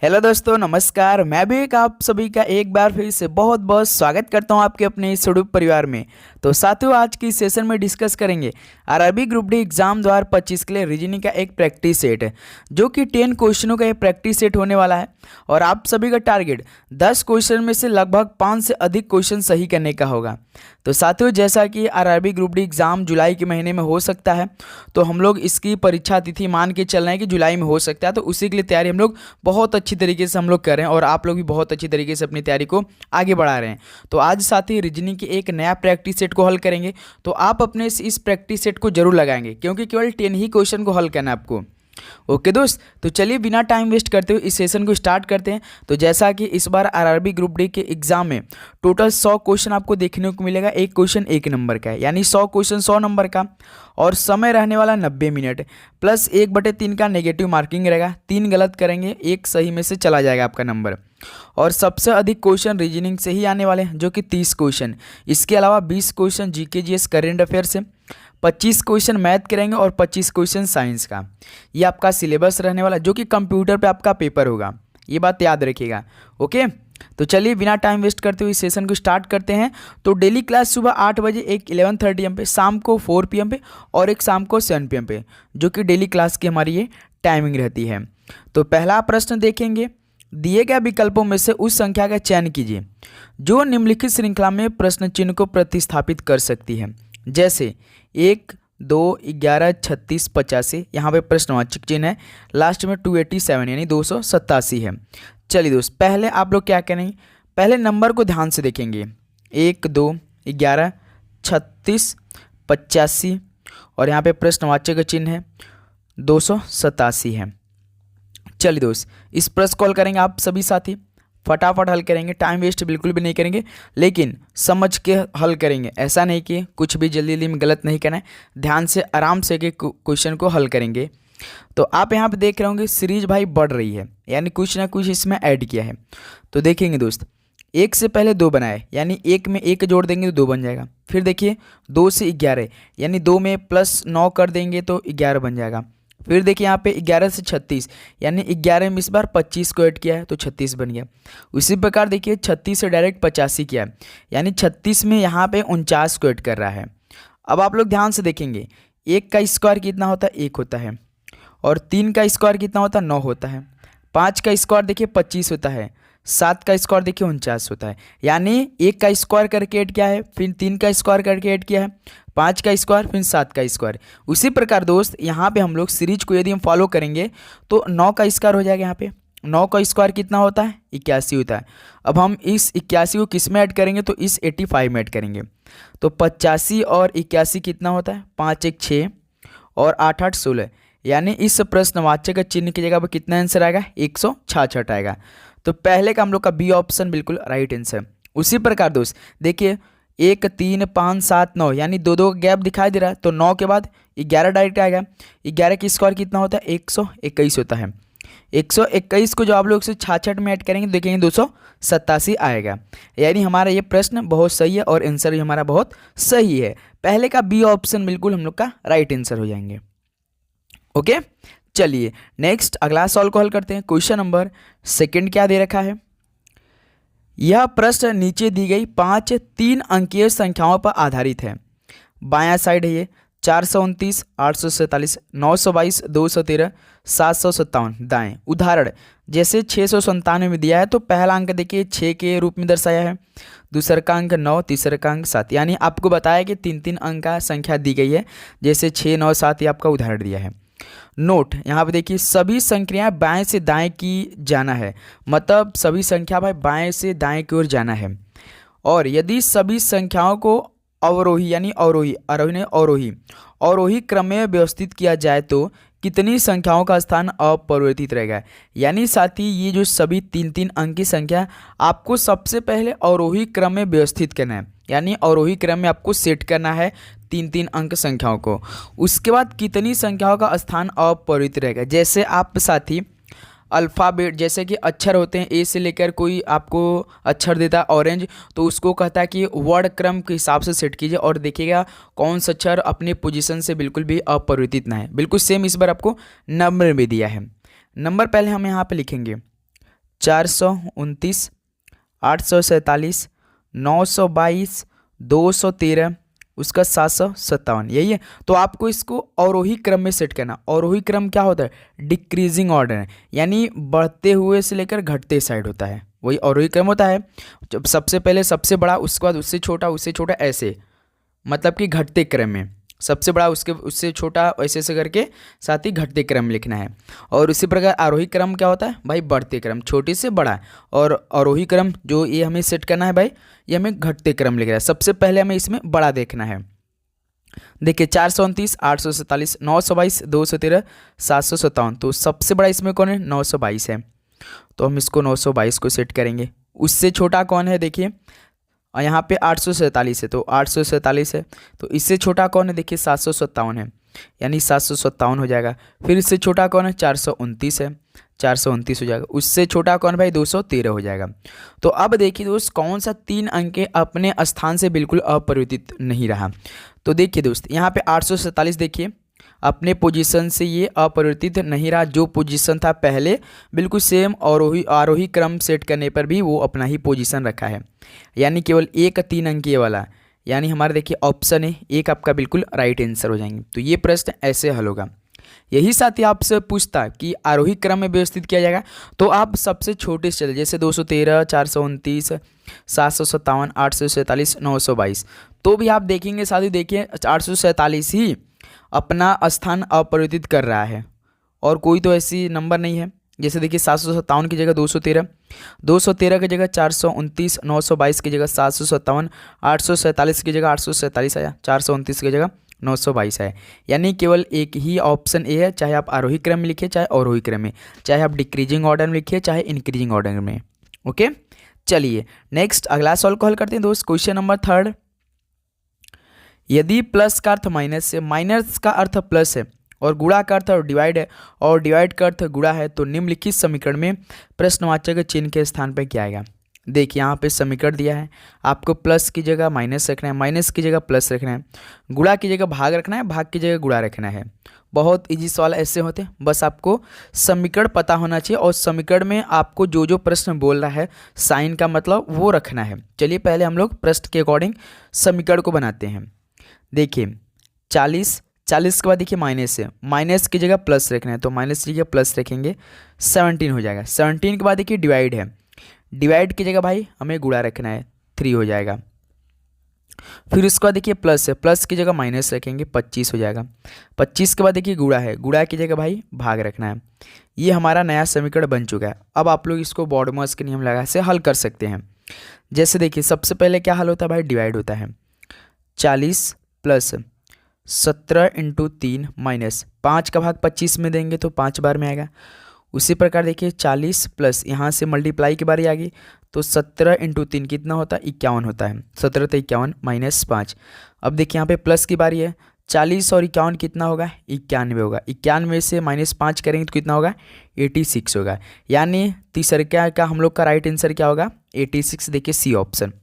Hello दोस्तों, नमस्कार। मैं भी आप सभी का एक बार फिर से बहुत बहुत स्वागत करता हूं आपके अपने इस यूट्यूब परिवार में। तो साथियों, आज की सेशन में डिस्कस करेंगे आरआरबी ग्रुप डी एग्जाम 2025 के लिए रीजनिंग का एक प्रैक्टिस सेट है, जो कि 10 क्वेश्चनों का ये प्रैक्टिस सेट होने वाला है। और आप सभी का टारगेट 10 क्वेश्चन में से लगभग 5 से अधिक क्वेश्चन सही करने का होगा। तो साथियों, जैसा कि आरआरबी ग्रुप डी एग्जाम जुलाई के महीने में हो सकता है, तो हम लोग इसकी परीक्षा तिथि मान के चल रहे हैं कि जुलाई में हो सकता है। तो उसी के लिए तैयारी हम लोग बहुत अच्छी तरीके से हम लोग कर रहे हैं और आप लोग भी बहुत अच्छी तरीके से अपनी तैयारी को आगे बढ़ा रहे हैं। तो आज साथी रीजनिंग की एक नया प्रैक्टिस सेट को हल करेंगे। तो आप अपने इस प्रैक्टिस सेट को जरूर लगाएंगे, क्योंकि केवल 10 ही क्वेश्चन को हल करना है आपको। ओके दोस्त, तो चलिए बिना टाइम वेस्ट करते हुए इस सेशन को स्टार्ट करते हैं। तो जैसा कि इस बार आरआरबी ग्रुप डी के एग्जाम में टोटल 100 क्वेश्चन आपको देखने को मिलेगा। एक क्वेश्चन 1 नंबर का है, यानी 100 क्वेश्चन 100 नंबर का, और समय रहने वाला 90 मिनट, प्लस 1/3 का नेगेटिव मार्किंग रहेगा। 3 गलत करेंगे, 1 सही में से चला जाएगा आपका नंबर। और सबसे अधिक क्वेश्चन रीजनिंग से ही आने वाले हैं, जो कि 30 क्वेश्चन। इसके अलावा 20 question GK GS current affair से, 25 क्वेश्चन मैथ करेंगे और 25 क्वेश्चन साइंस का। ये आपका सिलेबस रहने वाला, जो कि कंप्यूटर पे आपका पेपर होगा। ये बात याद रखिएगा। ओके, तो चलिए बिना टाइम वेस्ट करते हुए इस सेशन को स्टार्ट करते हैं। तो डेली क्लास सुबह 8 बजे, एक 11:30 am पे, शाम को 4 PM पे, और एक शाम को 7 PM पे, जो कि डेली क्लास की हमारी ये टाइमिंग रहती है। तो पहला प्रश्न देखेंगे, दिए गए विकल्पों में से उस संख्या का चयन कीजिए जो निम्नलिखित श्रृंखला में प्रश्न चिन्ह को प्रतिस्थापित कर सकती है। जैसे 1, 2, 11, 36, 85। यहाँ पे प्रश्नवाचक चिन्ह है, लास्ट में 287 यानी 287 है। चलिए दोस्त, पहले आप लोग क्या करेंगे, पहले नंबर को ध्यान से देखेंगे। 1, 2, 11, 36, 85, और यहाँ पे प्रश्नवाचक का चिन्ह है 287 है। चलिए दोस्त, इस प्रश्न को हल करेंगे आप सभी साथी, फटाफट हल करेंगे, टाइम वेस्ट बिल्कुल भी नहीं करेंगे, लेकिन समझ के हल करेंगे। ऐसा नहीं कि कुछ भी जल्दी जल्दी में गलत नहीं करना है, ध्यान से आराम से के क्वेश्चन को हल करेंगे। तो आप यहाँ पे देख रहे होंगे सीरीज भाई बढ़ रही है, यानी कुछ ना कुछ इसमें ऐड किया है। तो देखेंगे दोस्त, 1 से पहले 2 बनाए, यानी 1 में 1 जोड़ देंगे तो 2 बन जाएगा। फिर देखिए 2 से 11, यानी 2 में +9 कर देंगे तो 11 बन जाएगा। फिर देखिए यहाँ पे 11 से 36, यानी 11 में इस बार 25 को ऐड किया है तो 36 बन गया। उसी प्रकार देखिए 36 से डायरेक्ट 85 किया है, यानी 36 में यहाँ पे 49 को ऐड कर रहा है। अब आप लोग ध्यान से देखेंगे, 1 का स्क्वायर कितना होता है, 1 होता है, और 3 का स्क्वायर कितना होता है, 9 होता है। 5 का स्क्वायर देखिए 25 होता है, 7 का स्क्वायर देखिए 49 होता है। यानी 1 का स्क्वायर करके ऐड किया है, फिर 3 का स्क्वायर करके ऐड किया है, 5 का स्क्वायर, फिर 7 का स्क्वायर। उसी प्रकार दोस्त यहाँ पे हम लोग सीरीज को यदि हम फॉलो करेंगे तो 9 का स्क्वायर हो जाएगा। यहाँ पे 9 का स्क्वायर कितना होता है, 81 होता है। अब हम इस 81 को किस में ऐड करेंगे, तो इस 85 में ऐड करेंगे। तो 85 और 81 कितना होता है, 5 1 6 और 8 8 16, यानी इस प्रश्नवाचक चिन्ह की जगह पर कितना आंसर आएगा, 166 आएगा। तो पहले का हम लोग का बी ऑप्शन बिल्कुल राइट आंसर। उसी प्रकार दोस्त देखिए 1 3 5 7 9, यानी 2 गैप दिखाई दे रहा है, तो 9 के बाद 11 डायरेक्ट आएगा। 11 की स्क्वायर कितना होता है, 121 होता है। 121 को जो आप लोग से 66 में ऐड करेंगे देखेंगे 287 आएगा। यानी हमारा ये प्रश्न बहुत सही है और आंसर भी हमारा बहुत सही है। पहले का बी ऑप्शन बिल्कुल हम लोग का राइट आंसर हो जाएंगे। ओके, चलिए नेक्स्ट अगला सॉल्व को हल करते हैं। क्वेश्चन नंबर 2 क्या दे रखा है, यह प्रश्न नीचे दी गई 5 3 अंकीय संख्याओं पर आधारित है। बायां साइड है ये 429, 847, 922, 213, 757। दाएं उदाहरण जैसे 697 में दिया है, तो पहला अंक देखिए 6 के रूप में दर्शाया है, दूसरा का अंक 9, तीसरा का अंक 7। यानी आपको बताया कि 3 अंक का संख्या दी गई है, जैसे 6 9 7 ये आपका उदाहरण दिया है। नोट यहाँ पे देखिए सभी संख्याएं बाएं से दाएं की जाना है, मतलब सभी संख्या भाई बाएं से दाएं की ओर जाना है। और यदि सभी संख्याओं को अवरोही यानी अवरोही क्रम में व्यवस्थित किया जाए तो कितनी संख्याओं का स्थान अपरिवर्तित रहेगा। यानी साथी ये जो सभी 3 अंक की संख्या आपको सबसे पहले अवरोही क्रम में व्यवस्थित करना है, यानी अवरोही क्रम में आपको सेट करना है 3 अंक संख्याओं को। उसके बाद कितनी संख्याओं का स्थान अपरिवर्तित रहेगा। जैसे आप साथी अल्फ़ाबेट, जैसे कि अक्षर होते हैं, ए से लेकर कोई आपको अक्षर देता है ऑरेंज, तो उसको कहता है कि वर्ण क्रम के हिसाब से सेट कीजिए और देखिएगा कौन सा अक्षर अपने पोजीशन से बिल्कुल भी अपरिवर्तित ना है। बिल्कुल सेम इस बार आपको नंबर भी दिया है। नंबर पहले हम यहाँ पे लिखेंगे 429, 847, 922, 213, उसका 757, यही है। तो आपको इसको अवरोही क्रम में सेट करना। अवरोही क्रम क्या होता है? डिक्रीजिंग ऑर्डर है, यानी बढ़ते हुए से लेकर घटते साइड होता है, वही अवरोही क्रम होता है। जब सबसे पहले सबसे बड़ा, उसके बाद उससे छोटा ऐसे, मतलब कि घटते क्रम में, सबसे बड़ा उसके उससे छोटा, ऐसे ऐसे करके साथ ही घटते क्रम लिखना है। और उसी प्रकार आरोही क्रम क्या होता है भाई? बढ़ते क्रम, छोटे से बड़ा। और आरोही क्रम जो ये हमें सेट करना है भाई, ये हमें घटते क्रम लिख रहा है। सबसे पहले हमें इसमें बड़ा देखना है। देखिए 429, 847, 922, 213, 757, तो सबसे बड़ा इसमें कौन है? 922 है, तो हम इसको 922 को सेट करेंगे। उससे छोटा कौन है? देखिए, और यहाँ पे 847 है, तो 847 है। तो इससे छोटा कौन है? देखिए 757 है, यानी 757 हो जाएगा। फिर इससे छोटा कौन है? 429 है, 429 हो जाएगा। उससे छोटा कौन भाई? 213 हो जाएगा। तो अब देखिए दोस्त, कौन सा 3 अंक अपने स्थान से बिल्कुल अपरिवर्तित नहीं रहा? तो देखिए दोस्त, यहाँ पे 847 देखिए अपने पोजीशन से ये अपरिवर्तित नहीं रहा। जो पोजीशन था पहले बिल्कुल सेम, और आरोही क्रम सेट करने पर भी वो अपना ही पोजीशन रखा है, यानी केवल एक 3 अंकीय वाला, यानी हमारे देखिए ऑप्शन है एक आपका बिल्कुल राइट आंसर हो जाएंगे। तो ये प्रश्न ऐसे हल होगा। यही साथ ही आपसे पूछता कि आरोही क्रम में व्यवस्थित किया जाएगा, तो आप सबसे छोटे से चले, जैसे 213, 429, 757, 847, 922, तो भी आप देखेंगे साथ ही, देखिए 847 ही अपना स्थान अपरिवर्तित कर रहा है, और कोई तो ऐसी नंबर नहीं है। जैसे देखिए 757 की जगह 213, 213 की जगह 429, 922 की जगह 757, 847 की जगह 847 आया, 429 की जगह 922 है। यानी केवल एक ही ऑप्शन ए है, चाहे आप आरोही क्रम में लिखिए चाहे अवरोही क्रम में, चाहे आप डिक्रीजिंग ऑर्डर में लिखिए चाहे इंक्रीजिंग ऑर्डर में। ओके, चलिए नेक्स्ट अगला सॉल्व को हल करते हैं दोस्त। क्वेश्चन नंबर 3, यदि प्लस का अर्थ माइनस है, माइनस का अर्थ प्लस है, और गुणा का अर्थ डिवाइड है, और डिवाइड का अर्थ गुणा है, तो निम्नलिखित समीकरण में प्रश्नवाचक चिन्ह के स्थान पर क्या आएगा? देखिए यहाँ पे समीकरण दिया है, आपको प्लस की जगह माइनस रखना है, माइनस की जगह प्लस रखना है, गुणा की जगह भाग रखना है, भाग की जगह गुणा रखना है। बहुत इजी सवाल ऐसे होते हैं, बस आपको समीकरण पता होना चाहिए, और समीकरण में आपको जो जो प्रश्न बोल रहा है साइन का मतलब वो रखना है। चलिए पहले हम लोग प्रश्न के अकॉर्डिंग समीकरण को बनाते हैं। देखिए 40 के बाद देखिए माइनस है, माइनस की जगह प्लस रखना है, तो माइनस की जगह प्लस रखेंगे, 17 हो जाएगा। 17 के बाद देखिए डिवाइड है, डिवाइड की जगह भाई हमें गुणा रखना है, 3 हो जाएगा। फिर उसके बाद देखिए प्लस है, प्लस की जगह माइनस रखेंगे, 25 हो जाएगा। 25 के बाद देखिए गुणा है, गुणा की जगह भाई भाग रखना है। ये हमारा नया समीकरण बन चुका है। अब आप लोग इसको बॉडमस के नियम लगा से हल कर सकते हैं। जैसे देखिए सबसे पहले क्या हल होता है भाई? डिवाइड होता है, 40 प्लस 17 इंटू 3 माइनस 5 का भाग 25 में देंगे तो 5 बार में आएगा। उसी प्रकार देखिए 40 प्लस यहाँ से मल्टीप्लाई की बारी आ गई, तो 17 इंटू 3 कितना होता है? 51 होता है। 17 तो 51 माइनस 5। अब देखिए यहाँ पे प्लस की बारी है, 40 और 51 कितना होगा? 91 होगा। 91 से माइनस 5 करेंगे तो कितना होगा? 86 होगा। यानी तीसरे का हम लोग का राइट आंसर क्या होगा? 86। देखिए सी ऑप्शन,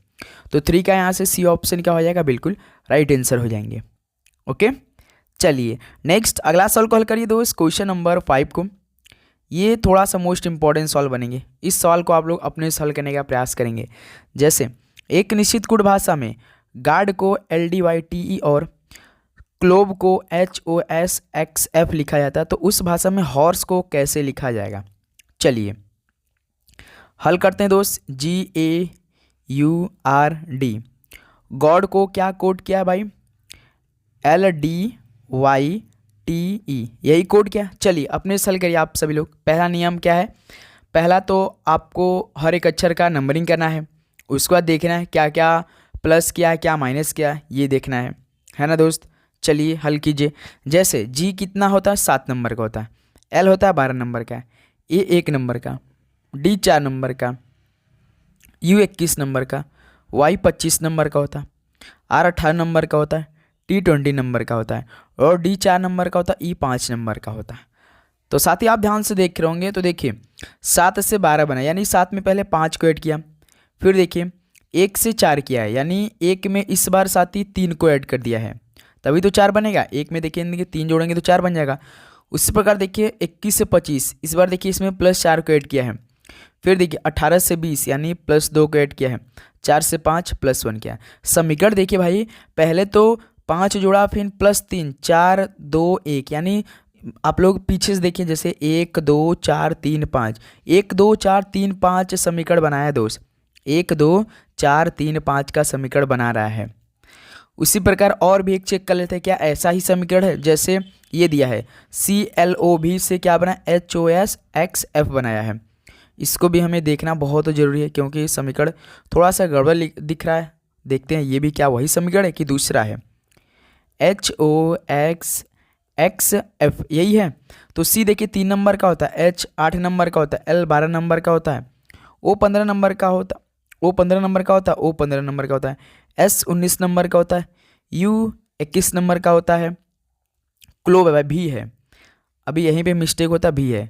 तो 3 का यहाँ से सी ऑप्शन क्या हो जाएगा? बिल्कुल राइट आंसर हो जाएंगे। ओके, चलिए नेक्स्ट अगला सवाल को हल करिए दोस्त। क्वेश्चन नंबर 5 को, ये थोड़ा सा मोस्ट इंपॉर्टेंट सवाल बनेंगे। इस सवाल को आप लोग अपने से हल करने का प्रयास करेंगे। जैसे एक निश्चित गुण भाषा में गार्ड को LDYTE और क्लोब को HOSXF लिखा जाता है, तो उस भाषा में हॉर्स को कैसे लिखा जाएगा? चलिए हल करते हैं दोस्त। GAURD, गॉड को क्या कोड किया भाई? LDYTE, यही कोड क्या? चलिए अपने से हल करिए आप सभी लोग। पहला नियम क्या है? पहला तो आपको हर एक अक्षर का नंबरिंग करना है, उसके बाद देखना है क्या क्या प्लस किया है क्या माइनस किया है, ये देखना है ना दोस्त। चलिए हल कीजिए। जैसे G कितना होता है? 7 नंबर का होता है, L होता है 12 नंबर का, A 1 नंबर का, D 4 नंबर का, U 21 नंबर का, Y 25 नंबर का होता है, R 18 नंबर का होता है, T 20 नंबर का होता है, और D 4 नंबर का होता है, E 5 नंबर का होता है। तो साथ ही आप ध्यान से देख रहे होंगे, तो देखिए 7 से 12 बना, यानी 7 में पहले 5 को ऐड किया, फिर देखिए 1 से 4 किया है, यानी 1 में इस बार साथ ही 3 को ऐड कर दिया है, तभी तो 4 बनेगा। 1 में देखिए 3 जोड़ेंगे तो 4 बन जाएगा। उसी प्रकार देखिए 21 से 25, इस बार देखिए इसमें +4 को ऐड किया है, फिर देखिए 18 से 20 यानी +2 को ऐड किया है, 4 से 5 +1 किया है। समीकरण देखिए भाई, पहले तो 5 जोड़ा, फिर +3, 4 2 1, यानी आप लोग पीछे से देखिए, जैसे 1 2 4 3 5, 1 2 4 3 5 समीकरण बनाया है दोस्त, 1 2 4 3 5 का समीकरण बना रहा है। उसी प्रकार और भी एक चेक कर लेते हैं, क्या ऐसा ही समीकरण है? जैसे ये दिया है ClO से क्या बना, HOSXF बनाया है। इसको भी हमें देखना बहुत ज़रूरी है, क्योंकि समीकरण थोड़ा सा गड़बड़ दिख रहा है। देखते हैं ये भी क्या वही समीकरण है कि दूसरा है। HOXXF यही है। तो C देखिए 3 नंबर का होता है, H 8 नंबर का होता है, L 12 नंबर का होता है, O 15 नंबर का होता है, O 15 नंबर का होता है, O 15 नंबर का होता है, S 19 नंबर का होता है, U 21 नंबर का होता है, क्लो भी है, अभी यहीं पे मिस्टेक होता भी है।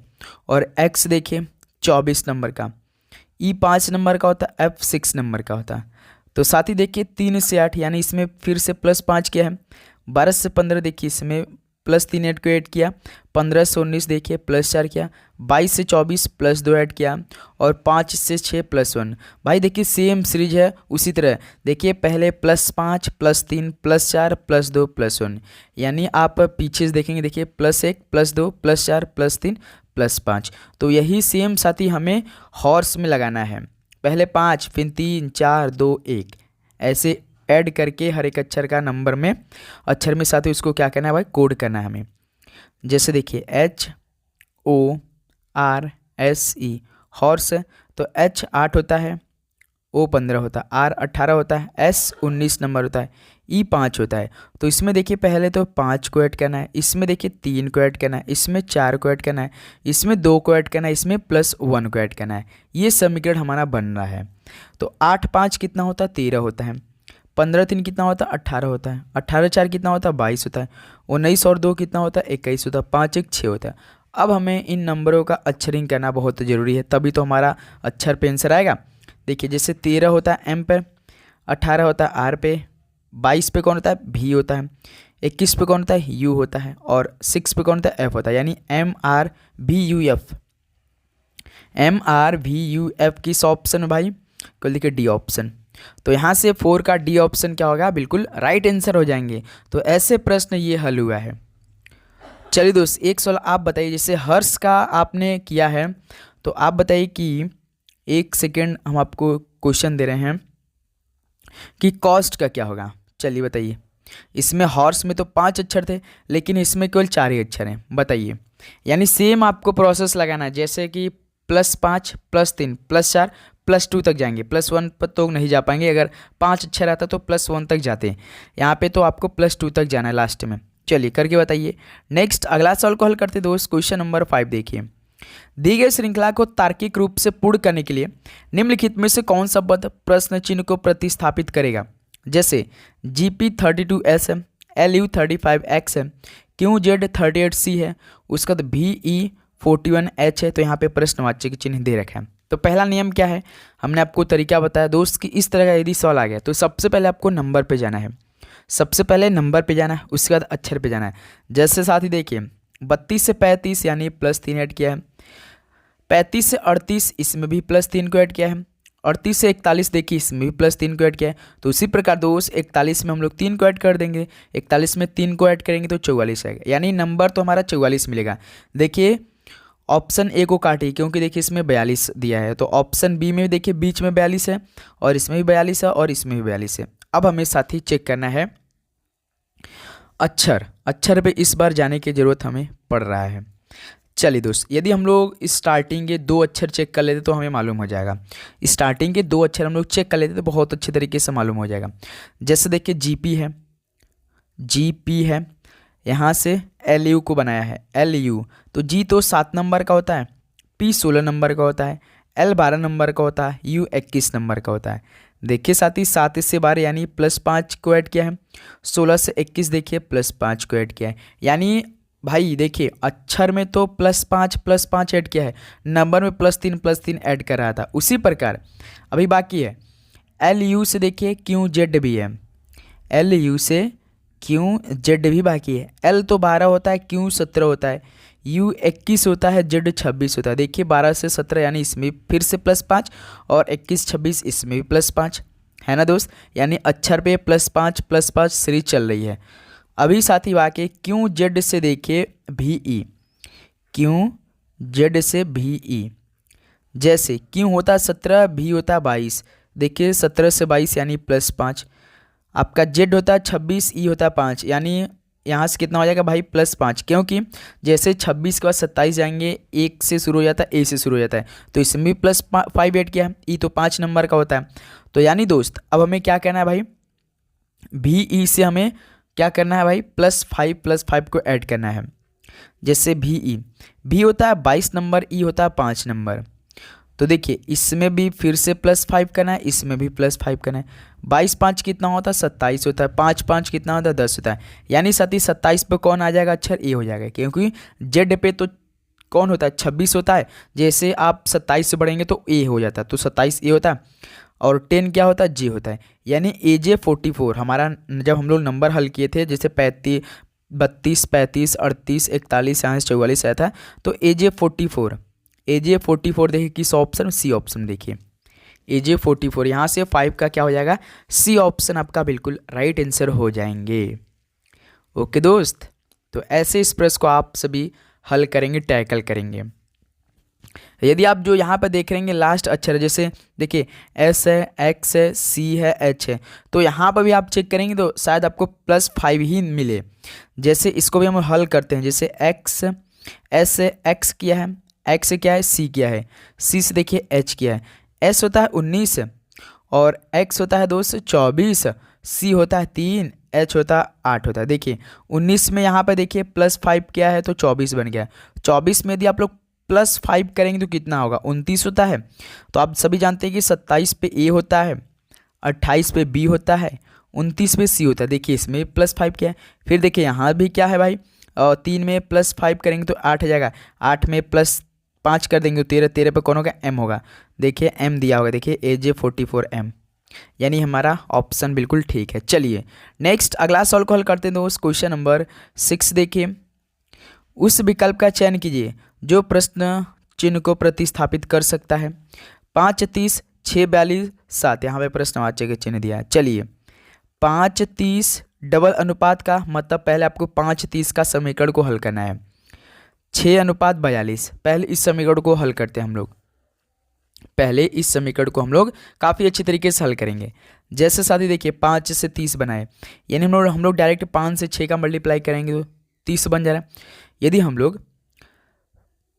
और X देखिए 24 नंबर का, E 5 नंबर का होता है, F 6 नंबर का होता है। तो साथ ही देखिए 3 से 8 यानी इसमें फिर से +5 किया है, 12 से 15 देखिए इसमें +3 ऐड को ऐड किया, 15 से 19 देखिए +4 किया, 22 से 24 +2 ऐड किया, और 5 से 6 +1। भाई देखिए सेम सीरीज है। उसी तरह देखिए पहले +5 +3 +4 +2 +1, यानी आप पीछे से देखेंगे, देखिए +1 +2 +4 +3 +5। तो यही सेम साथी हमें हॉर्स में लगाना है, पहले 5 फिर 3 4 2 1 ऐसे ऐड करके हर एक अक्षर का नंबर में अक्षर में साथ ही उसको क्या करना है भाई, कोड करना है हमें। जैसे देखिए HORSE हॉर्स, तो H 8 होता है, O 15 होता है, R 18 होता है, S 19 नंबर होता है, E 5 होता है। तो इसमें देखिए पहले तो 5 को ऐड करना है, इसमें देखिए 3 को ऐड करना है, इसमें 4 को ऐड करना है, इसमें 2 को ऐड करना है, इसमें +1 को ऐड करना है। ये समीकरण हमारा बन रहा है। तो 8 5 कितना होता है, 13 होता है, 15 3 कितना होता है, 18 होता है, 18 4 कितना होता है, 22 होता है, 19 और 2 कितना होता है, 21 होता है, 5 1 6 होता है। अब हमें इन नंबरों का अक्षरिंग करना बहुत ज़रूरी है, तभी तो हमारा अक्षर पे आंसर आएगा। देखिए जैसे 13 होता है M पे, 18 होता है R पे, 22 पे कौन होता है, V होता है, 21 पे कौन होता है, U होता है, और 6 पे कौन होता है, F होता है, यानी MRVUF। MRVUF किस ऑप्शन भाई, कल देखिए D ऑप्शन। तो यहाँ से 4 का D ऑप्शन क्या होगा, बिल्कुल राइट आंसर हो जाएंगे। तो ऐसे प्रश्न ये हल हुआ है। चलिए दोस्त एक सवाल आप बताइए, जैसे हर्ष का आपने किया है, तो आप बताइए कि 1 सेकेंड हम आपको क्वेश्चन दे रहे हैं कि कॉस्ट का क्या होगा। चलिए बताइए, इसमें हॉर्स में तो 5 अक्षर थे, लेकिन इसमें केवल 4 ही अक्षर हैं। बताइए, यानी सेम आपको प्रोसेस लगाना है, जैसे कि +5 +3 +4 +2 तक जाएंगे, +1 पर तो नहीं जा पाएंगे। अगर 5 अक्षर आता तो +1 तक जाते हैं, यहाँ पे तो आपको +2 तक जाना है लास्ट में। चलिए करके बताइए। नेक्स्ट अगला सवाल को हल करते दोस्त, क्वेश्चन नंबर 5 देखिए। दी गई श्रृंखला को तार्किक रूप से पूर्ण करने के लिए निम्नलिखित में से कौन सा पद प्रश्न चिन्ह को प्रतिस्थापित करेगा। जैसे GP 32S है, LU 35X है, QZ 38C है, उसका तो VE 41H है। तो यहाँ पे प्रश्नवाच्य के चिन्ह दे रखा है। तो पहला नियम क्या है, हमने आपको तरीका बताया दोस्त कि इस तरह का यदि सवाल आ गया तो सबसे पहले आपको नंबर पे जाना है, सबसे पहले नंबर पे जाना है, उसके बाद अक्षर पे जाना है। जैसे साथ ही देखिए 32 से 35 यानी +3 ऐड किया है, 35 से 38 इसमें भी +3 को ऐड किया है, 38 से 41 देखिए इसमें भी +3 को ऐड किया है। तो उसी प्रकार दोस्त 41 में हम लोग 3 को ऐड कर देंगे, 41 में 3 को ऐड करेंगे तो 44 आएगा, यानी नंबर तो हमारा 44 मिलेगा। देखिए ऑप्शन ए को काटिए, क्योंकि देखिए इसमें 42 दिया है, तो ऑप्शन बी में देखिए बीच में 42 है, और इसमें भी 42 है, और इसमें भी 42 है। अब हमें साथ ही चेक करना है अक्षर पे इस बार जाने की ज़रूरत हमें पड़ रहा है। चलिए दोस्त, यदि हम लोग स्टार्टिंग के 2 अक्षर चेक कर लेते तो हमें मालूम हो जाएगा। स्टार्टिंग के 2 अक्षर हम लोग चेक कर लेते तो बहुत अच्छे तरीके से मालूम हो जाएगा। जैसे देखिए GP है, यहाँ से LU को बनाया है, LU तो G तो 7 नंबर का होता है, P 16 नंबर का होता है, L 12 नंबर का होता है, U 21 नंबर का होता है। देखिए साथ ही 7 से 12 यानी +5 को ऐड किया है, 16 से 21 देखिए +5 को ऐड किया है। यानी भाई देखिए अक्षर में तो +5 ऐड किया है, नंबर में +3 ऐड कर रहा था। उसी प्रकार अभी बाकी है LU से देखिए QZ भी है, LU से QZ भी बाकी है। L तो 12 होता है, Q 17 होता है, U 21 होता है, Z 26 होता है। देखिए 12 से 17 यानी इसमें फिर से +5 और 21 26 इसमें भी +5 है ना दोस्त। यानी अक्षर पे +5 सीरीज चल रही है। अभी साथी वाक्य क्यों Z से देखिए VE, क्यों Z से VE। जैसे क्यों होता है 17, भी होता है 22। देखिए 17 से 22 यानी +5। आपका Z होता है 26, E होता है 5, यानी यहाँ से कितना हो जाएगा भाई +5, क्योंकि जैसे 26 के बाद 27 जाएंगे, 1 से शुरू हो जाता है, A से शुरू हो जाता है, तो इसमें भी +5 ऐड किया है। E तो 5 नंबर का होता है। तो यानी दोस्त अब हमें क्या करना है भाई, VE से हमें क्या करना है भाई, +5 को ऐड करना है। जैसे भी होता है 22 नंबर, E होता है 5 नंबर। तो देखिए इसमें भी फिर से +5 करना है, इसमें भी +5 करना है। 22 5 कितना होता है 27 होता है, 5 5 कितना होता है 10 होता है। यानी साथ ही 27 पे कौन आ जाएगा, अक्षर ए हो जाएगा, क्योंकि जेड पे तो कौन होता है 26 होता है। जैसे आप 27 से बढ़ेंगे तो ए हो जाता है, तो 27 ए होता है और 10 क्या होता है जे होता है। यानी AJ 44 हमारा जब हम लोग नंबर हल किए थे, जैसे 32 35 38 41 44 आया था, तो AJ 44 देखिए किस ऑप्शन, सी ऑप्शन। देखिए AJ 44 यहाँ से 5 का क्या हो जाएगा, सी ऑप्शन आपका बिल्कुल राइट आंसर हो जाएंगे। ओके दोस्त, तो ऐसे इस प्रश्न को आप सभी हल करेंगे, टैकल करेंगे। यदि आप जो यहाँ पर देख रहेंगे लास्ट अक्षर, जैसे देखिए S है, X है, C है, H है, तो यहाँ पर भी आप चेक करेंगे तो शायद आपको +5 ही मिले। जैसे इसको भी हम हल करते हैं, जैसे X S है, X किया है, X से क्या है C किया है, C से देखिए H किया है। S होता है 19 और X होता है 2 से 24, C होता है 3, H होता है 8 होता है। देखिए 19 में यहाँ पर देखिए +5 क्या है तो 24 बन गया। 24 में यदि आप लोग +5 करेंगे तो कितना होगा, 29 होता है। तो आप सभी जानते हैं कि 27 पे A होता है, 28 पे B होता है, 29 पे C होता है। देखिए इसमें +5 क्या है। फिर देखिए यहाँ भी क्या है भाई, 3 में +5 करेंगे तो 8 हो जाएगा, 8 में +5 कर देंगे तो 13, 13 पे कौन होगा, M होगा। देखिए M दिया होगा, देखिए AJ 44 M, यानी हमारा ऑप्शन बिल्कुल ठीक है। चलिए नेक्स्ट अगला सवाल को हल करते हैं दोस्त। क्वेश्चन नंबर 6 देखिए, उस विकल्प का चयन कीजिए जो प्रश्न चिन्ह को प्रतिस्थापित कर सकता है। 5 30 6 42 7, यहाँ पे प्रश्नवाचक के चिन्ह दिया है। चलिए 5 30 डबल अनुपात का मतलब पहले आपको 5 30 का समीकरण को हल करना है। 6:42, पहले इस समीकरण को हल करते हैं हम लोग। पहले इस समीकरण को हम लोग काफ़ी अच्छी तरीके से हल करेंगे। जैसे साथी देखिए 5 से 30 बनाए, यानी हम लोग डायरेक्ट 5 से 6 का मल्टीप्लाई करेंगे तो 30 बन जा रहा है। यदि हम लोग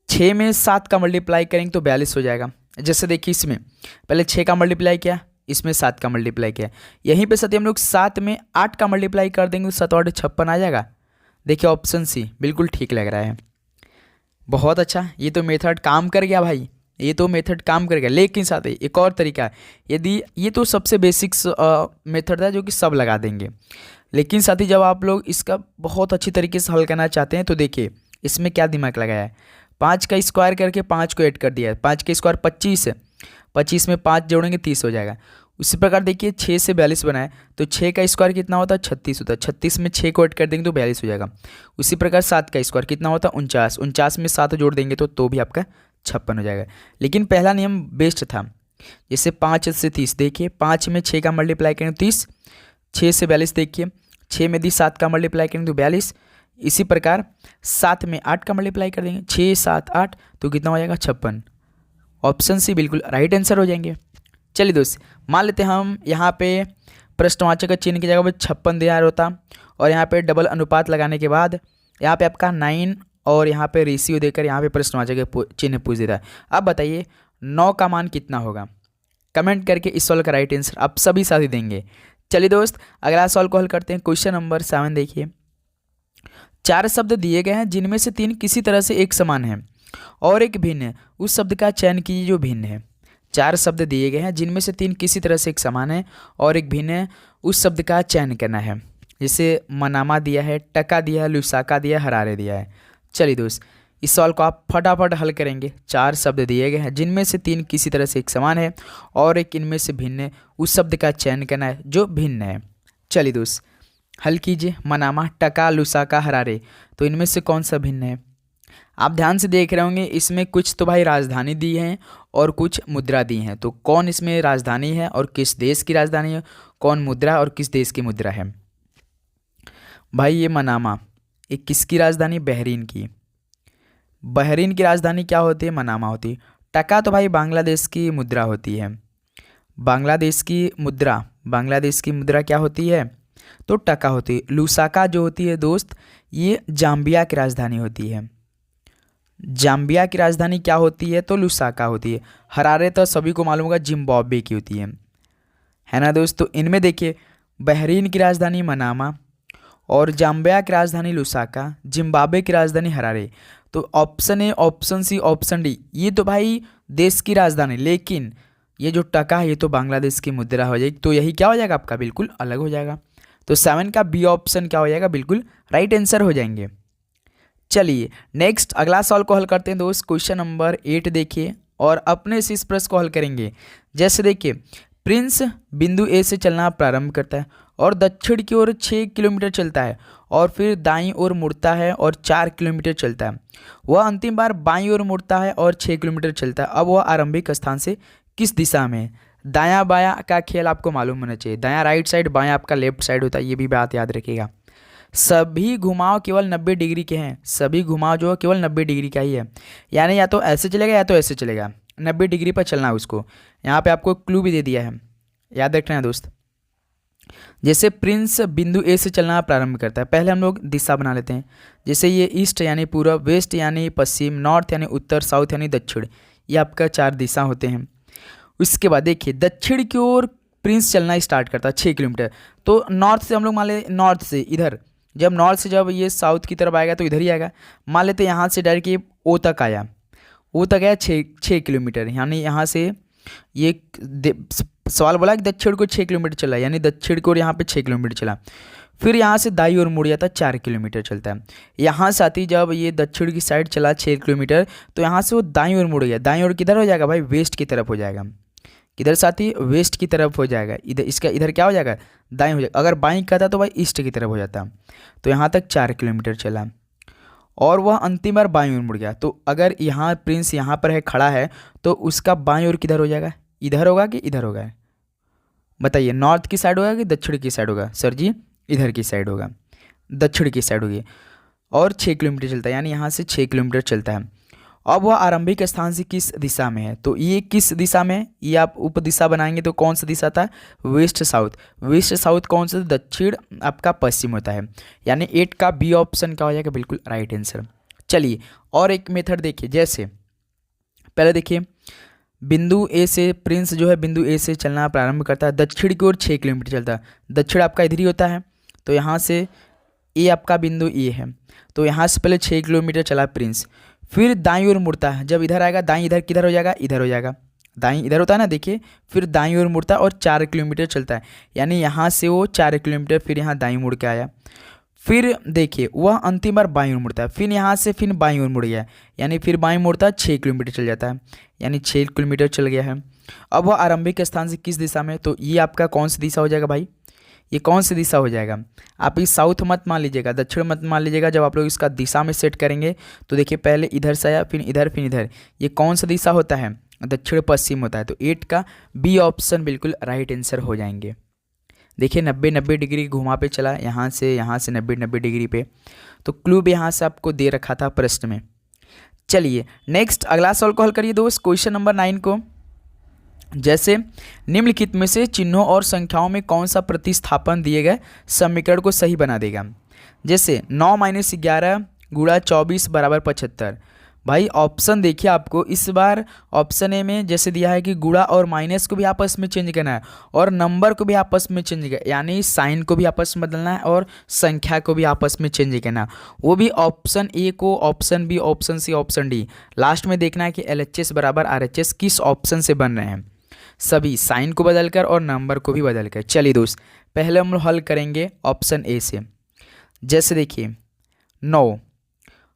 6 में 7 का मल्टीप्लाई करेंगे तो 42 हो जाएगा। जैसे देखिए इसमें पहले 6 का मल्टीप्लाई किया, इसमें 7 का मल्टीप्लाई किया, यहीं पे साथी हम लोग 7 में 8 का मल्टीप्लाई कर देंगे तो 7 8 56 आ जाएगा। देखिए ऑप्शन सी बिल्कुल ठीक लग रहा है, बहुत अच्छा, ये तो मेथड काम कर गया भाई, ये तो मेथड काम कर गया। लेकिन साथ ही एक और तरीका है, यदि ये तो सबसे बेसिक्स मेथड है जो कि सब लगा देंगे, लेकिन साथ ही जब आप लोग इसका बहुत अच्छी तरीके से हल करना चाहते हैं तो देखिए इसमें क्या दिमाग लगाया है। 5 का स्क्वायर करके 5 को ऐड कर दिया है, 5 का स्क्वायर 25 है, 25 में 5 जोड़ेंगे 30 हो जाएगा। उसी प्रकार देखिए 6 से 42 बनाए तो 6 का स्क्वायर कितना होता है 36 होता है, 36 में 6 को ऐड कर देंगे तो 42 हो जाएगा। उसी प्रकार 7 का स्क्वायर कितना होता है 49, 49 में 7 जोड़ देंगे तो भी आपका 56 हो जाएगा। लेकिन पहला नियम बेस्ट था, जैसे 5 से 30, देखिए 5 में 6 का मल्टीप्लाई करेंगे 30, 6 से 42 देखिए 6 में यदि 7 का मल्टीप्लाई करेंगे तो 42। इसी प्रकार 7 में 8 का मल्टीप्लाई कर देंगे, 6 7 8 तो कितना हो जाएगा 56। ऑप्शन सी बिल्कुल राइट आंसर हो जाएंगे। चलिए दोस्त मान लेते हैं हम यहाँ पे प्रश्नवाचक का चिन्ह की जगह पर 56 दिया होता और यहाँ पे डबल अनुपात लगाने के बाद यहाँ पे आपका 9 और यहाँ पे रेशियो देकर यहाँ पे प्रश्नवाचक का चिन्ह पूछ देता है। अब बताइए 9 का मान कितना होगा, कमेंट करके इस सवाल का राइट आंसर आप सभी साथी देंगे। चलिए दोस्त अगला सवाल को हल करते हैं। क्वेश्चन नंबर 7 देखिए, 4 शब्द दिए गए हैं जिनमें से 3 किसी तरह से एक समान है और एक भिन्न है, उस शब्द का चयन कीजिए जो भिन्न है। 4 शब्द दिए गए हैं जिनमें से 3 किसी तरह से एक समान है और एक भिन्न है, उस शब्द का चयन करना है। जैसे मनामा दिया है, टका दिया है, लुसाका दिया है, हरारे दिया है। चलिए दोस्त इस सवाल को आप फटाफट हल करेंगे। 4 शब्द दिए गए हैं जिनमें से 3 किसी तरह से एक समान है और एक इनमें से भिन्न है, उस शब्द का चयन करना है जो भिन्न है। चलिए दोस्त हल कीजिए। मनामा, टका, लुसाका, हरारे, तो इनमें से कौन सा भिन्न है। आप ध्यान से देख रहे होंगे, इसमें कुछ तो भाई राजधानी दी है और कुछ मुद्रा दी हैं। तो कौन इसमें राजधानी है और किस देश की राजधानी है, कौन मुद्रा और किस देश की मुद्रा है? भाई ये मनामा, ये किसकी राजधानी? बहरीन की। बहरीन की राजधानी क्या होती है? मनामा होती है। टका तो भाई बांग्लादेश की मुद्रा होती है। बांग्लादेश की मुद्रा, बांग्लादेश की मुद्रा क्या होती है? तो टका होती है। लुसाका जो होती है दोस्त, ये जाम्बिया की राजधानी होती है। जाम्बिया की राजधानी क्या होती है? तो लुसाका होती है। हरारे तो सभी को मालूम होगा जिम्बाब्वे की होती है ना दोस्त। तो इनमें देखिए, बहरीन की राजधानी मनामा और जाम्बिया की राजधानी लुसाका, जिम्बाब्वे की राजधानी हरारे। तो option A, option C, option D, ये तो भाई देश की राजधानी, लेकिन ये जो टका है ये तो बांग्लादेश की मुद्रा हो जाएगी। तो यही क्या हो जाएगा आपका? बिल्कुल अलग हो जाएगा। तो 7 का बी ऑप्शन क्या हो जाएगा? बिल्कुल राइट आंसर हो जाएंगे। चलिए नेक्स्ट अगला सवाल को हल करते हैं दोस्त। क्वेश्चन नंबर 8 देखिए और अपने से इस प्रश्न को हल करेंगे। जैसे देखिए, प्रिंस बिंदु ए से चलना प्रारंभ करता है और दक्षिण की ओर 6 किलोमीटर चलता है और फिर दाईं ओर मुड़ता है और 4 किलोमीटर चलता है। वह अंतिम बार बाईं ओर मुड़ता है और 6 किलोमीटर चलता है। अब वह आरंभिक स्थान से किस दिशा में है? दायां बायां का खेल आपको मालूम होना चाहिए। दायां राइट साइड, बायां आपका लेफ्ट साइड होता है, ये भी बात याद रखिएगा। सभी घुमाव केवल 90 डिग्री के हैं। सभी घुमाव जो है केवल 90 डिग्री का ही है, यानी या तो ऐसे चलेगा या तो ऐसे चलेगा। 90 डिग्री पर चलना है उसको। यहाँ पे आपको क्लू भी दे दिया है, याद रखना है दोस्त। जैसे प्रिंस बिंदु ए से चलना प्रारंभ करता है, पहले हम लोग दिशा बना लेते हैं। जैसे ये ईस्ट यानी पूर्व, वेस्ट यानी पश्चिम, नॉर्थ यानी उत्तर, साउथ यानी दक्षिण, ये आपका 4 दिशा होते हैं। उसके बाद देखिए, दक्षिण की ओर प्रिंस चलना स्टार्ट करता है 6 किलोमीटर। तो नॉर्थ से हम लोग मान ले, नॉर्थ से इधर, जब नॉर्थ से जब ये साउथ की तरफ आएगा तो इधर ही आएगा। मान लेते यहाँ से डायरेक्ट ये ओ तक आया, ओ तक आया 6 किलोमीटर, यानी यहाँ से ये सवाल बोला कि दक्षिण को 6 किलोमीटर चला, यानी दक्षिण की ओर यहाँ पे 6 किलोमीटर चला। फिर यहाँ से दाईं ओर मुड़ जाता, 4 किलोमीटर चलता है। यहाँ साथी जब ये दक्षिण की साइड चला 6 किलोमीटर, तो यहाँ से वो दाईं ओर मुड़ गया। दाईं ओर किधर हो जाएगा भाई? वेस्ट की तरफ हो जाएगा। किधर साथी? वेस्ट की तरफ हो जाएगा। इधर इसका इधर क्या हो जाएगा? दाएं हो जाएगा। अगर बाईं कहता तो भाई ईस्ट की तरफ हो जाता। तो यहाँ तक 4 किलोमीटर चला और वह अंतिम बार बाईं ओर मुड़ गया। तो अगर यहाँ प्रिंस यहाँ पर है, खड़ा है, तो उसका बाईं ओर किधर हो जाएगा? इधर होगा कि इधर होगा? बताइए, नॉर्थ की साइड होगा कि दक्षिण की साइड होगा? सर जी इधर की साइड होगा, दक्षिण की साइड होगी। और 6 किलोमीटर चलता है, यानी यहाँ से 6 किलोमीटर चलता है। अब वह आरंभिक स्थान से किस दिशा में है? तो ये किस दिशा में है? ये आप उप दिशा बनाएंगे तो कौन सा दिशा था? West south. वेस्ट साउथ कौन सा? दक्षिण आपका पश्चिम होता है, यानी 8 का बी ऑप्शन क्या हो जाएगा? बिल्कुल राइट आंसर। चलिए और एक मेथड देखिए। जैसे पहले देखिए, बिंदु ए से प्रिंस जो है बिंदु ए से चलना प्रारंभ करता है, दक्षिण की ओर 6 किलोमीटर चलता है। दक्षिण आपका इधर ही होता है, तो यहाँ से ए आपका बिंदु ए है, तो यहाँ से पहले 6 किलोमीटर चला प्रिंस। फिर दाईं ओर मुड़ता है, जब इधर आएगा दाईं, इधर किधर हो जाएगा? इधर हो जाएगा। दाईं इधर होता है ना, देखिए। फिर दाईं ओर मुड़ता है और 4 किलोमीटर चलता है, यानी यहाँ से वो 4 किलोमीटर फिर यहाँ दाईं मुड़ के आया। फिर देखिए, वह अंतिम बार बाईं ओर मुड़ता है, फिर यहाँ से फिर बाईं ओर मुड़ गया, यानी फिर बाईं मुड़ता है, 6 किलोमीटर चल जाता है, यानी 6 किलोमीटर चल गया है। अब वह आरंभिक स्थान से किस दिशा में? तो ये आपका कौन सी दिशा हो जाएगा भाई? ये कौन सी दिशा हो जाएगा? आप इस साउथ मत मान लीजिएगा, दक्षिण मत मान लीजिएगा। जब आप लोग इसका दिशा में सेट करेंगे तो देखिए, पहले इधर से आया, फिर इधर, फिर इधर, ये कौन सा दिशा होता है? दक्षिण पश्चिम होता है। तो 8 का बी ऑप्शन बिल्कुल राइट आंसर हो जाएंगे। देखिए 90 डिग्री घुमा पे चला, यहाँ से 90 डिग्री पे। तो क्लू भी यहाँ से आपको दे रखा था प्रश्न में। चलिए नेक्स्ट अगला सवाल को हल करिए दोस्त, क्वेश्चन नंबर 9 को। जैसे निम्नलिखित में से चिन्हों और संख्याओं में कौन सा प्रतिस्थापन दिए गए समीकरण को सही बना देगा? जैसे 9 - 11 गुणा 24 बराबर 75। भाई ऑप्शन देखिए, आपको इस बार ऑप्शन ए में जैसे दिया है कि गुणा और माइनस को भी आपस में चेंज करना है और नंबर को भी आपस में चेंज करना है, यानी साइन को भी आपस में बदलना है और संख्या को भी आपस में चेंज करना है। वो भी ऑप्शन ए को, option B, option C, option D. Last में देखना है कि LHS बराबर RHS किस ऑप्शन से बन रहे हैं, सभी साइन को बदलकर और नंबर को भी बदलकर। चलिए दोस्त, पहले हम हल करेंगे ऑप्शन ए से। जैसे देखिए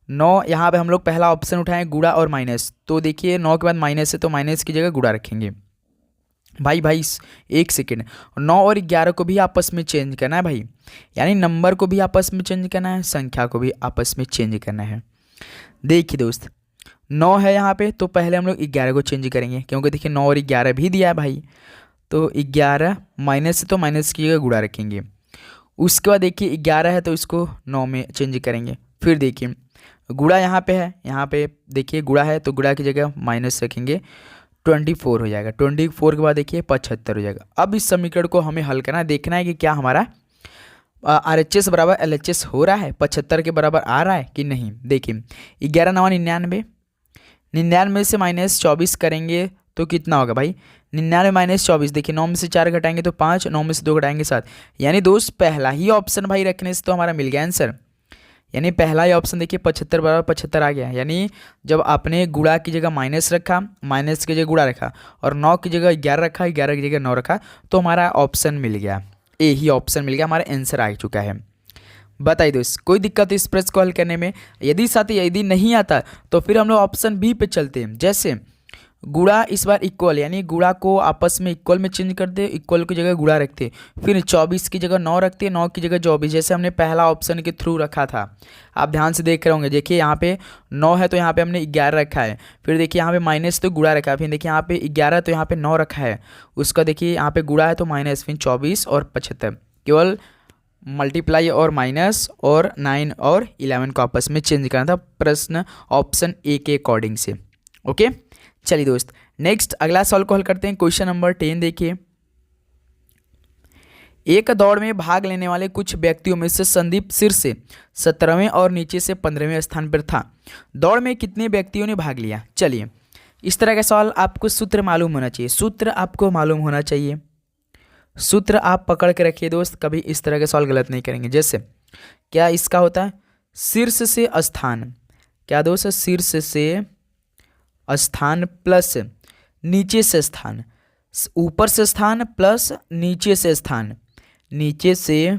9 यहाँ पे हम लोग पहला ऑप्शन उठाएं गुणा और माइनस, तो देखिए 9 के बाद माइनस है तो माइनस की जगह गुणा रखेंगे। भाई एक सेकेंड, 9 और 11 को भी आपस में चेंज करना है भाई, यानी नंबर को भी आपस में चेंज करना है, संख्या को भी आपस में चेंज करना है। देखिए दोस्त 9 है यहाँ पे, तो पहले हम लोग 11 को चेंज करेंगे, क्योंकि देखिए 9 और 11 भी दिया है भाई। तो 11 माइनस से तो माइनस की जगह गुणा रखेंगे। उसके बाद देखिए 11 है तो इसको 9 में चेंज करेंगे। फिर देखिए गुणा यहाँ पे है, यहाँ पे देखिए गुणा है तो गुणा की जगह माइनस रखेंगे, 24 हो जाएगा। 24 के बाद देखिए 75 हो जाएगा। अब इस समीकरण को हमें हल करना है, देखना है कि क्या हमारा RHS बराबर LHS हो रहा है, 75 के बराबर आ रहा है कि नहीं। देखिए 11 9 99, 99 से माइनस 24 करेंगे तो कितना होगा भाई, 99 माइनस 24। देखिए 9 में से 4 घटाएंगे तो 5, 9 में से 2 घटाएंगे 7। यानी दोस्त पहला ही ऑप्शन भाई रखने से तो हमारा मिल गया आंसर। यानी पहला ही ऑप्शन देखिए 75 बराबर 75 आ गया। यानी जब आपने गुणा की जगह माइनस रखा, माइनस की जगह गुणा रखा, और 9 की जगह 11 रखा, 11 की जगह 9 रखा, तो हमारा ऑप्शन मिल गया, ए ही ऑप्शन मिल गया, हमारा आंसर आ चुका है। बताइए दोस्त कोई दिक्कत इस प्रश्न को हल करने में? यदि नहीं आता तो फिर हम लोग ऑप्शन बी पे चलते हैं। जैसे गुणा इस बार इक्वल, यानी गुणा को आपस में इक्वल में चेंज करते, इक्वल की जगह गुणा रखते, फिर 24 की जगह 9 रखते, 9 की जगह 24, जैसे हमने पहला ऑप्शन के थ्रू रखा था। आप ध्यान से देख रहे होंगे, देखिए यहाँ पे 9 है तो यहाँ पे हमने 11 रखा है, फिर देखिए यहाँ पे माइनस तो गुणा रखा है, फिर देखिए यहाँ पे 11 तो यहाँ पे 9 रखा है, उसका देखिए यहाँ पे गुणा है तो माइनस, फिर 24 और 75, केवल मल्टीप्लाई और माइनस और 9 और 11 को आपस में चेंज करना था प्रश्न ऑप्शन ए के अकॉर्डिंग से। ओके चलिए दोस्त नेक्स्ट अगला सवाल को हल करते हैं। क्वेश्चन नंबर 10 देखिए, एक दौड़ में भाग लेने वाले कुछ व्यक्तियों में से संदीप शीर्ष से 17वें और नीचे से 15वें स्थान पर था। दौड़ में कितने व्यक्तियों ने भाग लिया? चलिए इस तरह का सवाल आपको सूत्र मालूम होना चाहिए, सूत्र आपको मालूम होना चाहिए, सूत्र आप पकड़ के रखिए दोस्त, कभी इस तरह के सवाल गलत नहीं करेंगे। जैसे क्या इसका होता है शीर्ष से स्थान, क्या दोस्त शीर्ष से स्थान प्लस नीचे से स्थान, ऊपर से स्थान प्लस नीचे से स्थान, नीचे से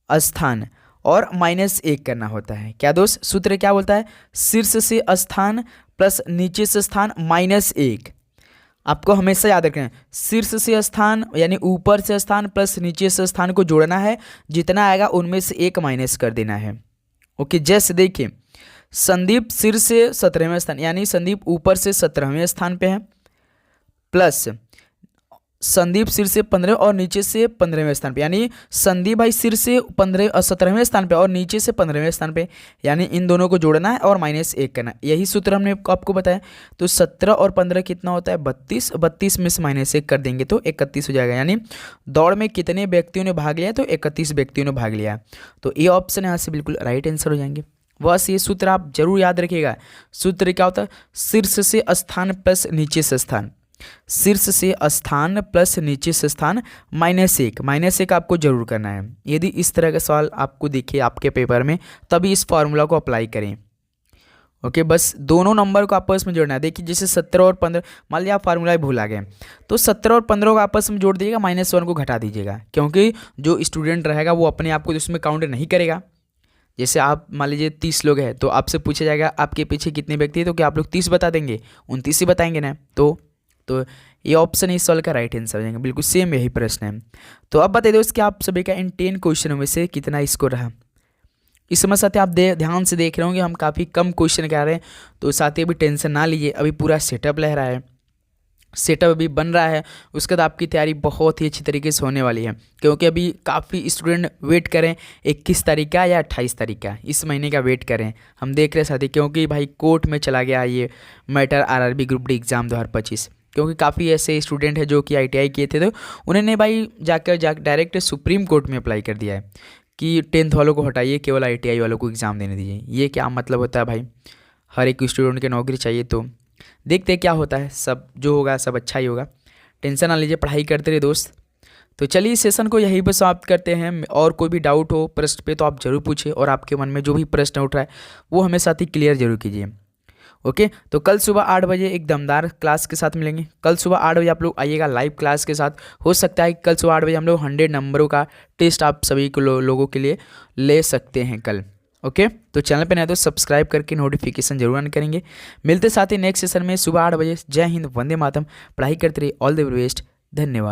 स्थान और -1 करना होता है। क्या दोस्त सूत्र क्या बोलता है, शीर्ष से स्थान प्लस नीचे से स्थान -1। आपको हमेशा याद रखना है शीर्ष से स्थान यानी ऊपर से स्थान प्लस नीचे से स्थान को जोड़ना है, जितना आएगा उनमें से 1 माइनस कर देना है। ओके जैसे देखिए संदीप शीर्ष से 17वें स्थान, यानी संदीप ऊपर से 17वें स्थान पे है, प्लस संदीप शीर्ष से 15 और नीचे से 15वें स्थान पे, यानी संदीप भाई शीर्ष से 17वें स्थान पे और नीचे से 15वें स्थान पे, यानी इन दोनों को जोड़ना है और -1 करना है। यही सूत्र हमने आपको बताया। तो 17 और 15 कितना होता है 32, 32 में से -1 कर देंगे तो 31 हो जाएगा। यानी दौड़ में कितने व्यक्तियों ने भाग लिया, तो 31 व्यक्तियों ने भाग लिया। तो ये ऑप्शन यहाँ से बिल्कुल राइट आंसर हो जाएंगे। बस ये सूत्र आप जरूर याद रखिएगा। सूत्र क्या होता है, शीर्ष से स्थान प्लस नीचे से स्थान, शीर्ष से स्थान प्लस नीचे से स्थान -1 आपको जरूर करना है। यदि इस तरह का सवाल आपको दिखे आपके पेपर में तभी इस फॉर्मूला को अप्लाई करें। ओके बस दोनों नंबर को आपस में जोड़ना है। देखिए जैसे 17 और 15, मान लिया आप फार्मूला भूल आ गए तो 17 और 15 को आपस में जोड़ दीजिएगा, -1 को घटा दीजिएगा, क्योंकि जो स्टूडेंट रहेगा वो अपने आप को उसमें काउंट नहीं करेगा। जैसे आप मान लीजिए 30 लोग हैं तो आपसे पूछा जाएगा आपके पीछे कितने व्यक्ति हैं, तो क्या आप लोग 30 बता देंगे? 29 ही बताएंगे ना। तो ये ऑप्शन इस सवाल का राइट आंसर हो जाएगा। बिल्कुल सेम यही प्रश्न है। तो अब बताइए दोस्त कि आप सभी का इन 10 क्वेश्चनों में से कितना स्कोर रहा। इस समय साथी आप ध्यान से देख रहे होंगे हम काफ़ी कम क्वेश्चन कर रहे हैं, तो साथी अभी टेंशन ना लीजिए, अभी पूरा सेटअप लह रहा है, सेटअप अभी बन रहा है। उसके बाद आपकी तैयारी बहुत ही अच्छी तरीके से होने वाली है, क्योंकि अभी काफ़ी स्टूडेंट वेट करें 21 तारीख का या 28 तारीख का, इस महीने का वेट करें। हम देख रहे हैं साथी, क्योंकि भाई कोर्ट में चला गया ये matter RRB group D exam 2025, क्योंकि काफ़ी ऐसे स्टूडेंट हैं जो कि ITI किए थे, तो उन्होंने भाई जाकर डायरेक्ट सुप्रीम कोर्ट में अप्लाई कर दिया है कि 10th वालों को हटाइए, केवल ITI वालों को एग्ज़ाम देने दीजिए। ये क्या मतलब होता है भाई, हर एक स्टूडेंट की नौकरी चाहिए। तो देखते हैं क्या होता है, सब जो होगा सब अच्छा ही होगा, टेंशन ना लीजिए, पढ़ाई करते रहे दोस्त। तो चलिए इस सेशन को यहीं पर समाप्त करते हैं। और कोई भी डाउट हो प्रश्न पे तो आप जरूर पूछिए, और आपके मन में जो भी प्रश्न उठ रहा है वो हमें साथ ही क्लियर जरूर कीजिए। ओके तो कल सुबह 8 बजे एक दमदार क्लास के साथ मिलेंगे। कल सुबह 8 बजे आप लोग आइएगा लाइव क्लास के साथ। हो सकता है कल सुबह 8 बजे हम लोग 100 नंबरों का टेस्ट आप सभी को लोगों के लिए ले सकते हैं कल। ओके तो चैनल पे नए तो सब्सक्राइब करके नोटिफिकेशन जरूर ऑन करेंगे। मिलते साथ ही नेक्स्ट सेशन में सुबह 8 बजे। जय हिंद, वंदे मातरम। पढ़ाई करते रहिए, ऑल द बेस्ट, धन्यवाद।